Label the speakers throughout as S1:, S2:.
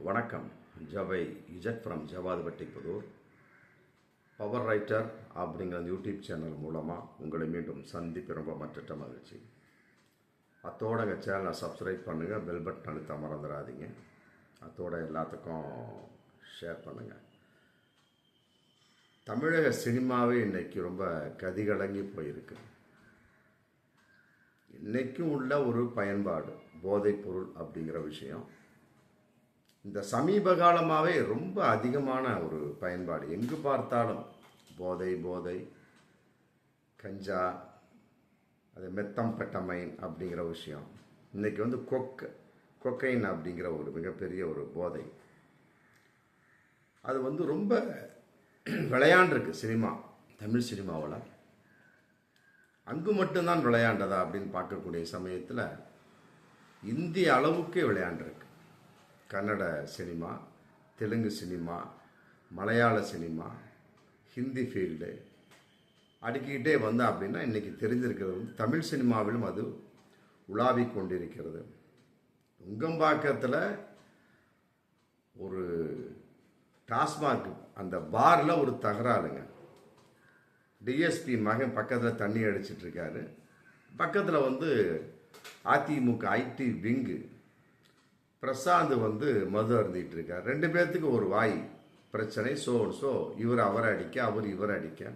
S1: வணக்கம். ஜவை இஜட் from Javathupatti Puthur. Power writer அப்படிங்கிற யூடியூப் சேனல் மூலமாக உங்களை மீண்டும் சந்திப்பு ரொம்ப மற்ற மகிழ்ச்சி. அத்தோட எங்கள் சேனலை சப்ஸ்கிரைப் பண்ணுங்கள், பெல் பட்டன் அழுத்த மறந்துடாதீங்க. அத்தோட எல்லாத்துக்கும் ஷேர் பண்ணுங்கள். தமிழக சினிமாவே இன்றைக்கி ரொம்ப கதிகலங்கி போயிருக்கு. இன்றைக்கும் உள்ள ஒரு பயன்பாடு போதைப்பொருள் அப்படிங்கிற விஷயம் இந்த சமீப காலமாகவே ரொம்ப அதிகமான ஒரு பயன்பாடு. எங்கு பார்த்தாலும் போதை, கஞ்சா, அது மெத்தம்பெட்டமைன் அப்படிங்கிற விஷயம். இன்றைக்கி வந்து கொக்கைன் அப்படிங்கிற ஒரு மிகப்பெரிய ஒரு போதை. அது வந்து ரொம்ப விளையாண்டுருக்கு சினிமா, தமிழ் சினிமாவில். அங்கு மட்டும்தான் விளையாண்டதா அப்படின்னு பார்க்கக்கூடிய சமயத்தில் இந்திய அளவுக்கே விளையாண்டுருக்கு. கன்னட சினிமா, தெலுங்கு சினிமா, மலையாள சினிமா, ஹிந்தி ஃபீல்டு அடுக்கிக்கிட்டே வந்தா அப்படின்னா இன்றைக்கி தெரிஞ்சிருக்கிறது வந்து தமிழ் சினிமாவிலும் அது உலாவிக் கொண்டிருக்கிறது. நுங்கம்பாக்கத்தில் ஒரு டாஸ்மாக் அந்த பாரில் ஒரு தகராறுங்க. டிஎஸ்பி மகன் பக்கத்தில் தண்ணி அடிச்சிட்ருக்காரு. பக்கத்தில் வந்து அதிமுக ஐடி விங்கு பிரசாந்த் வந்து மது அருந்திட்டு இருக்கார். ரெண்டு பேர்த்துக்கு ஒரு வாய் பிரச்சனை. ஸோ இவர் அவரை அடிக்க, அவர் இவரை அடிக்க.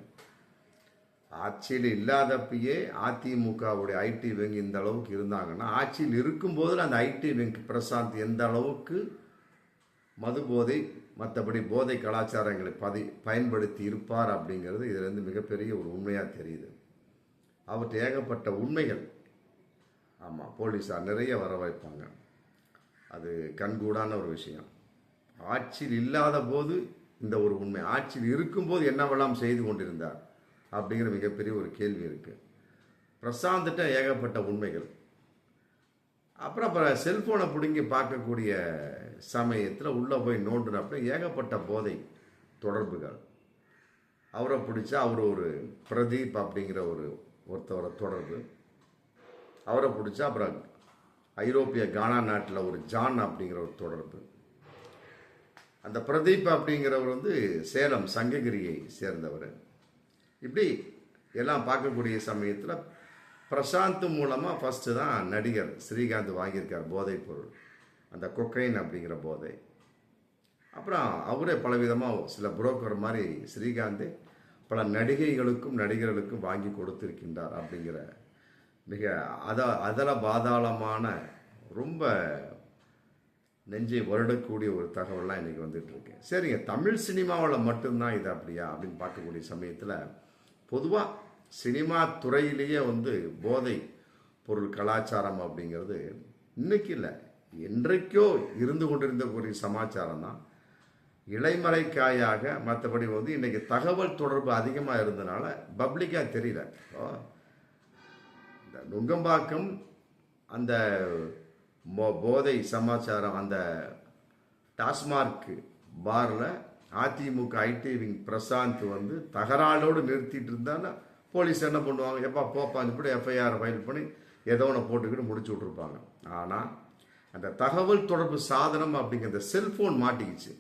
S1: ஆட்சியில் இல்லாதப்பயே அதிமுகவுடைய ஐடி விங் இந்த அளவுக்கு இருந்தாங்கன்னா, ஆட்சியில் இருக்கும்போது அந்த ஐடி விங் பிரசாந்த் எந்த அளவுக்கு மது போதை மற்றபடி போதை கலாச்சாரங்களை பயன்படுத்தி இருப்பார் அப்படிங்கிறது இதிலிருந்து மிகப்பெரிய ஒரு உண்மையாக தெரியுது. அவற்றை ஏகப்பட்ட உண்மைகள். ஆமாம், போலீஸார் நிறைய வர வைப்பாங்க. அது கண்கூடான ஒரு விஷயம். ஆட்சியில் இல்லாத போது இந்த ஒரு உண்மை, ஆட்சியில் இருக்கும்போது என்னவெல்லாம் செய்து கொண்டிருந்தார் அப்படிங்கிற மிகப்பெரிய ஒரு கேள்வி இருக்குது. பிரசாந்திட்ட ஏகப்பட்ட உண்மைகள். அப்புறம் செல்ஃபோனை பிடுங்கி பார்க்கக்கூடிய சமயத்தில் உள்ளே போய் நோண்டுனப்ப ஏகப்பட்ட போதை தொடர்புகள். அவரை பிடிச்சா அவர் ஒரு பிரதீப் அப்படிங்கிற ஒருத்தவரை தொடர்பு. அவரை பிடிச்சா அப்புறம் ஐரோப்பிய கானா நாட்டில் ஒரு ஜான் அப்படிங்கிற ஒரு தொடர்பு. அந்த பிரதீப் அப்படிங்கிறவர் வந்து சேலம் சங்ககிரியை சேர்ந்தவர். இப்படி எல்லாம் பார்க்கக்கூடிய சமயத்தில் பிரசாந்த் மூலமாக ஃபஸ்ட்டு தான் நடிகர் ஸ்ரீகாந்த் வாங்கியிருக்கார் போதைப் பொருள், அந்த கொக்கைன் அப்படிங்கிற போதை. அப்புறம் அவரே பலவிதமாக சில புரோக்கர் மாதிரி ஸ்ரீகாந்த் பல நடிகைகளுக்கும் நடிகர்களுக்கும் வாங்கி கொடுத்திருக்கின்றார் அப்படிங்கிற மிக அதல பாதாளமான ரொம்ப நெஞ்சை வருடக்கூடிய ஒரு தகவல்லாம் இன்றைக்கி வந்துட்டுருக்கு. சரிங்க, தமிழ் சினிமாவில் மட்டும்தான் இது அப்படியா அப்படின்னு பார்க்கக்கூடிய சமயத்தில் பொதுவாக சினிமா துறையிலேயே வந்து போதை பொருள் கலாச்சாரம் அப்படிங்கிறது இன்னைக்கு இல்லை, என்றைக்கோ இருந்து கொண்டிருந்த ஒரு சமாச்சாரம் தான். இலைமறைக்காயாக மற்றபடி வந்து இன்றைக்கி தகவல் தொடர்பு அதிகமாக இருந்தனால பப்ளிக்காக தெரியல. நுங்கம்பாக்கம் அந்த போதை சமாச்சாரம், அந்த டாஸ்மார்க் பாரில் அதிமுக ஐடி விங் பிரசாந்த் வந்து தகராளோடு நிறுத்திட்டு இருந்தாலும் போலீஸ் என்ன பண்ணுவாங்க, எப்பா போப்பான்னு இப்படி எஃப்ஐஆர் ஃபைல் பண்ணி ஏதோ ஒன்று போட்டுக்கிட்டு முடிச்சு விட்ருப்பாங்க. ஆனால் அந்த தகவல் தொடர்பு சாதனம் அப்படிங்கிற செல்ஃபோன் மாட்டிக்கிச்சு.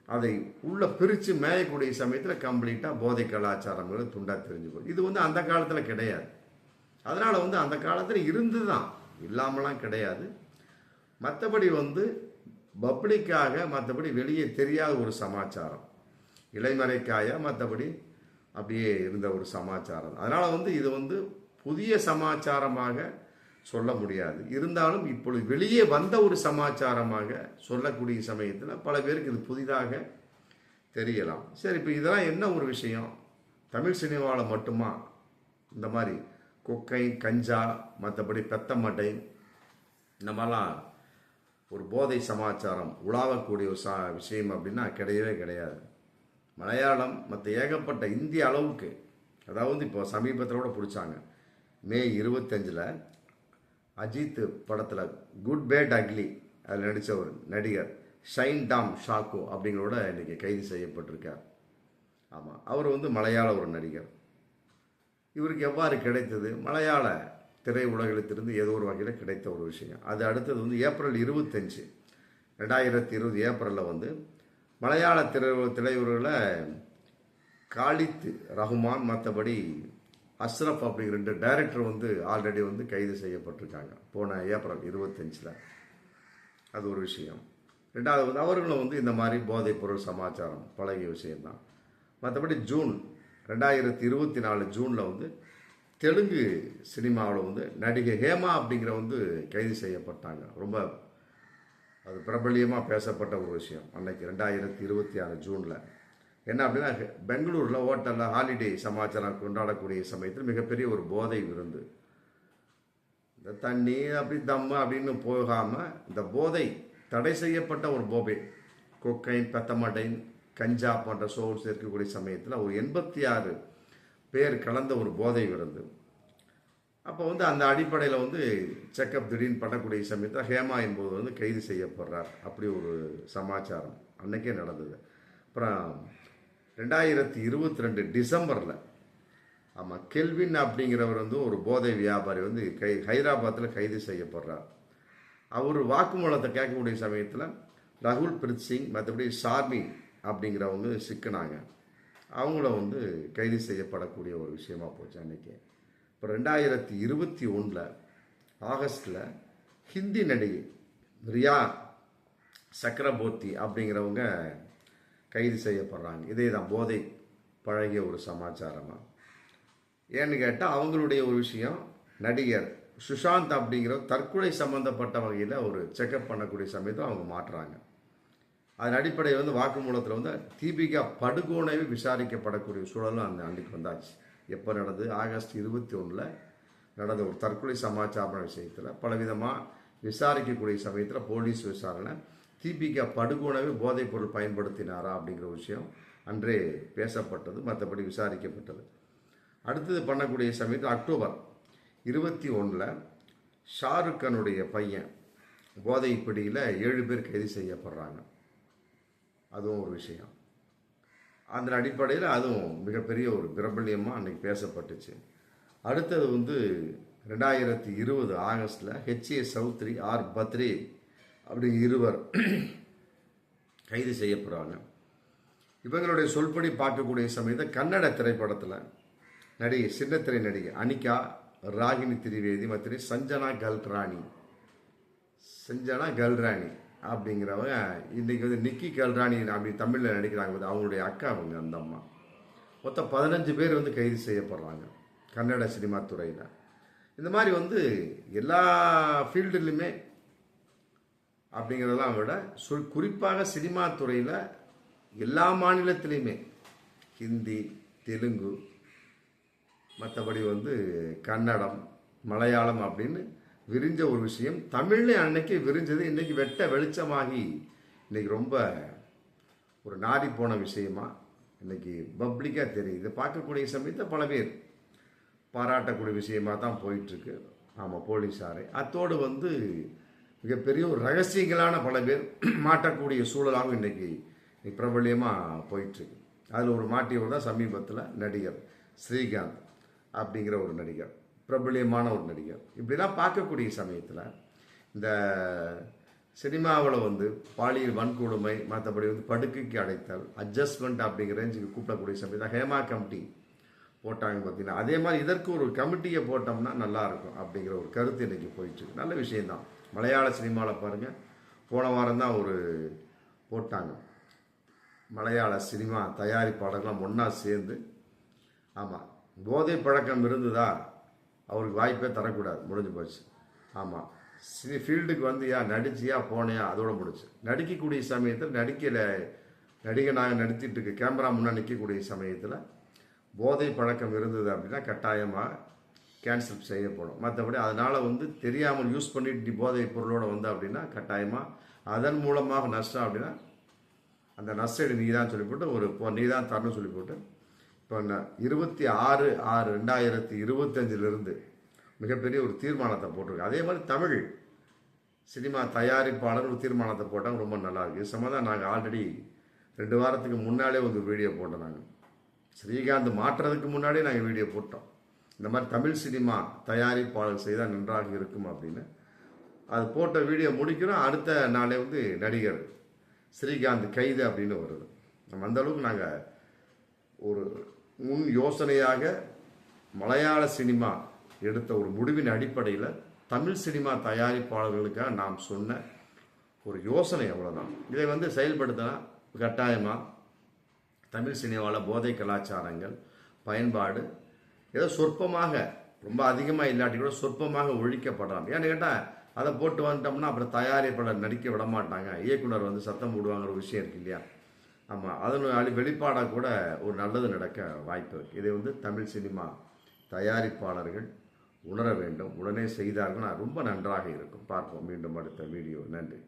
S1: அதை உள்ள பிரித்து மேயக்கூடிய சமயத்தில் கம்ப்ளீட்டாக போதை கலாச்சாரங்கள் துண்டாக தெரிஞ்சு போகுது. இது வந்து அந்த காலத்தில் கிடையாது. அதனால் வந்து அந்த காலத்தில் இருந்து தான், இல்லாமலாம் கிடையாது. மற்றபடி வந்து பப்ளிக்காக மற்றபடி வெளியே தெரியாத ஒரு சமாச்சாரம், இலைமறைக்காய மற்றபடி அப்படியே இருந்த ஒரு சமாச்சாரம். அதனால் வந்து இது வந்து புதிய சமாச்சாரமாக சொல்ல முடியாது. இருந்தாலும் இப்பொழுது வெளியே வந்த ஒரு சமாச்சாரமாக சொல்லக்கூடிய சமயத்தில் பல பேருக்கு இது புதிதாக தெரியலாம். சரி, இப்போ இதெல்லாம் என்ன ஒரு விஷயம், தமிழ் சினிமாவில் மட்டுமா இந்த மாதிரி கொக்கை, கஞ்சா, மற்றபடி பெத்தமட்டை இந்த மாதிரிலாம் ஒரு போதை சமாச்சாரம் உலாவக்கூடிய ஒரு விஷயம் அப்படின்னா கிடையவே கிடையாது. மலையாளம் மற்ற ஏகப்பட்ட இந்திய அளவுக்கு, அதாவது இப்போ சமீபத்தில் கூட பிடிச்சாங்க, மே 25 அஜித் படத்தில் குட் பேட் அக்லி அதில் நடித்த ஒரு நடிகர் ஷைன் டாம் ஷாக்கோ அப்படிங்கிறோட இன்றைக்கி கைது செய்யப்பட்டிருக்கார். ஆமாம், அவர் வந்து மலையாள ஒரு நடிகர். இவருக்கு எவ்வாறு கிடைத்தது? மலையாள திரை உலகத்திலிருந்து ஏதோ ஒரு வகையில் கிடைத்த ஒரு விஷயம். அது அடுத்தது வந்து ஏப்ரல் 25 2020 ஏப்ரலில் வந்து மலையாள திரையுறவில் காலித் ரஹ்மான் மற்றபடி அஸ்ரப் அப்படிங்கிற 2 டைரக்டர் வந்து ஆல்ரெடி வந்து கைது செய்யப்பட்டிருக்காங்க போன ஏப்ரல் 25. அது ஒரு விஷயம். ரெண்டாவது வந்து அவர்களும் வந்து இந்த மாதிரி போதைப்பொருள் சமாச்சாரம் பழகிய விஷயம்தான். மற்றபடி ஜூன் 2024 ஜூனில் வந்து தெலுங்கு சினிமாவில் வந்து நடிகை ஹேமா அப்படிங்கிற வந்து கைது செய்யப்பட்டாங்க. ரொம்ப அது பிரபல்யமாக பேசப்பட்ட ஒரு விஷயம் அன்னைக்கு 2026 ஜூனில். என்ன அப்படின்னா, பெங்களூரில் ஹோட்டலில் ஹாலிடே சமாச்சாரம் கொண்டாடக்கூடிய சமயத்தில் மிகப்பெரிய ஒரு போதை விருந்து. இந்த தண்ணி அப்படி தம்மு அப்படின்னு போகாமல் இந்த போதை தடை செய்யப்பட்ட ஒரு போதை கொக்கைன், பெத்தமடைன், கஞ்சா போன்ற சோர்ஸ் இருக்கக்கூடிய சமயத்தில் ஒரு 86 பேர் கலந்த ஒரு போதை விருந்து. அப்போ வந்து அந்த அடிப்படையில் வந்து செக்கப் திடீர்னு பண்ணக்கூடிய சமயத்தில் ஹேமா என்பது வந்து கைது செய்யப்படுறார். அப்படி ஒரு சமாச்சாரம் அன்னைக்கே நடந்தது. அப்புறம் 2022 டிசம்பரில் ஆமாம் கெல்வின் அப்படிங்கிறவர் வந்து ஒரு போதை வியாபாரி வந்து ஹைதராபாத்தில் கைது செய்யப்படுறார். அவர் வாக்குமூலத்தை கேட்கக்கூடிய சமயத்தில் ரகுல் பிரீத் சிங் மற்றபடி ஷார்மி அப்படிங்கிறவங்க சிக்கினாங்க. அவங்கள வந்து கைது செய்யப்படக்கூடிய ஒரு விஷயமா போச்சு அன்னைக்கு. இப்போ 2021 ஆகஸ்டில் ஹிந்தி நடிகை ரியா சக்கரபோர்த்தி அப்படிங்கிறவங்க கைது செய்யப்படுறாங்க. இதே தான் போதை பழகிய ஒரு சமாச்சாரமாக. ஏன்னு கேட்டால் அவங்களுடைய ஒரு விஷயம், நடிகர் சுஷாந்த் அப்படிங்கிற தற்கொலை சம்பந்தப்பட்ட வகையில் ஒரு செக்கப் பண்ணக்கூடிய சமயத்தில் அவங்க மாட்டுறாங்க. அதன் அடிப்படையில் வந்து வாக்குமூலத்தில் வந்து தீபிகா படுகோனவே விசாரிக்கப்படக்கூடிய சூழலும் அந்த அன்றைக்கு வந்தாச்சு. எப்போ நடந்தது? ஆகஸ்ட் 21 நடந்த ஒரு தற்கொலை சமாச்சார விஷயத்தில் பலவிதமாக விசாரிக்கக்கூடிய சமயத்தில் போலீஸ் விசாரணை தீபிகா படுகோனவே போதைப் பொருள் பயன்படுத்தினாரா அப்படிங்கிற விஷயம் அன்றே பேசப்பட்டது, மற்றபடி விசாரிக்கப்பட்டது. அடுத்தது பண்ணக்கூடிய சமயத்தில் அக்டோபர் 21 ஷாருக் கானுடைய பையன் போதை பிடியில் 7 பேர் கைது செய்யப்படுறாங்க. அதுவும் ஒரு விஷயம். அந்த அடிப்படையில் அதுவும் மிகப்பெரிய ஒரு பிரபல்யமாக அன்றைக்கி பேசப்பட்டுச்சு. அடுத்தது வந்து 2020 ஆகஸ்டில் ஹெச்ஏ சௌத்ரி, ஆர் பத்ரே அப்படி இருவர் கைது செய்யப்படுறாங்க. இவங்களுடைய சொல்படி பார்க்கக்கூடிய சமயத்தில் கன்னட திரைப்படத்தில் நடிகை, சின்னத்திரை நடிகை அனிகா, ராகினி திரிவேதி மற்றும் சஞ்சனா கல்ராணி அப்படிங்கிறவங்க இன்றைக்கி வந்து நிக்கி கல்ராணி அப்படி தமிழில் நடிக்கிறாங்க. அவங்களுடைய அக்கா அவங்க அந்த அம்மா. மொத்தம் 15 பேர் வந்து கைது செய்யப்படுறாங்க கன்னட சினிமா துறையில். இந்த மாதிரி வந்து எல்லா ஃபீல்டுலையுமே அப்படிங்கிறதெல்லாம் விட குறிப்பாக சினிமா துறையில் எல்லா மாநிலத்திலையுமே ஹிந்தி, தெலுங்கு, மற்றபடி வந்து கன்னடம், மலையாளம் அப்படின்னு விரிஞ்ச ஒரு விஷயம். தமிழ்ல அன்னைக்கு விரிஞ்சது இன்னைக்கு வெட்ட வெளிச்சமாகி இன்னைக்கு ரொம்ப ஒரு நாடி போன விஷயமா இன்னைக்கு பப்ளிக்காக தெரியுது. பார்க்கக்கூடிய சமயத்தை பல பேர் பாராட்டக்கூடிய விஷயமா தான் போயிட்டுருக்கு. ஆமாம், போலீஸாரை அத்தோடு வந்து மிகப்பெரிய ஒரு ரகசியங்களான பல பேர் மாட்டக்கூடிய சூழலாகவும் இன்னைக்கு பிரபல்யமாக போயிட்டுருக்கு. அதில் ஒரு மாட்டியவர் தான் சமீபத்தில் நடிகர் ஸ்ரீகாந்த் அப்படிங்கிற ஒரு நடிகர், பிரபல்யமான ஒரு நடிகர். இப்படிலாம் பார்க்கக்கூடிய சமயத்தில் இந்த சினிமாவில் வந்து பாலியல் வன்கொடுமை, மற்றபடி வந்து படுக்கைக்கு அடைத்தல், அட்ஜஸ்ட்மெண்ட் அப்படிங்கிற ரேஞ்சுக்கு கூப்பிடக்கூடிய சமயத்தில் ஹேமா கமிட்டி போட்டாங்க பார்த்தீங்கன்னா, அதே மாதிரி இதற்கு ஒரு கமிட்டியை போட்டோம்னா நல்லாயிருக்கும் அப்படிங்கிற ஒரு கருத்து இன்றைக்கி போயிட்டுருக்கு. நல்ல விஷயந்தான். மலையாள சினிமாவில் பாருங்கள், போன வாரம் தான் ஒரு போட்டாங்க. மலையாள சினிமா தயாரிப்பாளர்கள்லாம் ஒன்றா சேர்ந்து, ஆமாம், போதை பழக்கம் இருந்ததா அவருக்கு வாய்ப்பே தரக்கூடாது, முடிஞ்சு போச்சு. ஆமாம், ஃபீல்டுக்கு வந்தியா, நடிச்சியா, போனையா, அதோட முடிச்சு. நடிக்கக்கூடிய சமயத்தில் நடிகனாக நடித்திட்டு இருக்க கேமரா முன்னாடி நிற்கக்கூடிய சமயத்தில் போதை பழக்கம் இருந்தது அப்படின்னா கட்டாயமாக கேன்சல் செய்யப்படும். மற்றபடி அதனால் வந்து தெரியாமல் யூஸ் பண்ணிட்டு போதை பொருளோடு வந்த அப்படின்னா கட்டாயமாக அதன் மூலமாக நஷ்டம் அப்படின்னா அந்த நஷ்டம் நீ தான் சொல்லி போட்டு நீ தான் தரணும் சொல்லி போட்டு இப்போ 26/6/2025 மிகப்பெரிய ஒரு தீர்மானத்தை போட்டிருக்கு. அதே மாதிரி தமிழ் சினிமா தயாரிப்பாளர் ஒரு தீர்மானத்தை போட்டாங்க, ரொம்ப நல்லா இருக்குது. இது சம்மந்தம் நாங்கள் ஆல்ரெடி 2 வாரத்துக்கு முன்னாலே ஒரு வீடியோ போட்டோம். நாங்கள் ஸ்ரீகாந்த் மாற்றுறதுக்கு முன்னாடியே நாங்கள் வீடியோ போட்டோம். இந்த மாதிரி தமிழ் சினிமா தயாரிப்பாளர் செய்தால் நன்றாக இருக்கும் அப்படின்னு அது போட்ட வீடியோ முடிக்கிறோம், அடுத்த நாளே வந்து நடிகர் ஸ்ரீகாந்த் கைது அப்படின்னு வருது. நம்ம அந்த அளவுக்கு நாங்கள் ஒரு முன் யோசனையாக மலையாள சினிமா எடுத்த ஒரு முடிவின் அடிப்படையில் தமிழ் சினிமா தயாரிப்பாளர்களுக்காக நாம் சொன்ன ஒரு யோசனை அவ்வளோதான். இதை வந்து செயல்படுத்தினா கட்டாயமாக தமிழ் சினிமாவில் போதை கலாச்சாரங்கள் பயன்பாடு ஏதோ சொற்பமாக, ரொம்ப அதிகமாக இல்லாட்டி கூட சொற்பமாக ஒழிக்கப்படலாம். ஏன்னு கேட்டால் அதை போட்டு வந்துட்டோம்னா அப்புறம் தயாரிப்பாளர் நடிக்க விட மாட்டாங்க, இயக்குனர் வந்து சத்தம் போடுவாங்கிற ஒரு விஷயம் இருக்கு இல்லையா? ஆமாம், அதன் வெளிப்பாடாக கூட ஒரு நல்லது நடக்க வாய்ப்பு இருக்குது. இதை வந்து தமிழ் சினிமா தயாரிப்பாளர்கள் உணர வேண்டும். உடனே செய்தார்கள் ரொம்ப நன்றாக இருக்கும். பார்ப்போம் மீண்டும் அடுத்த வீடியோ. நன்றி.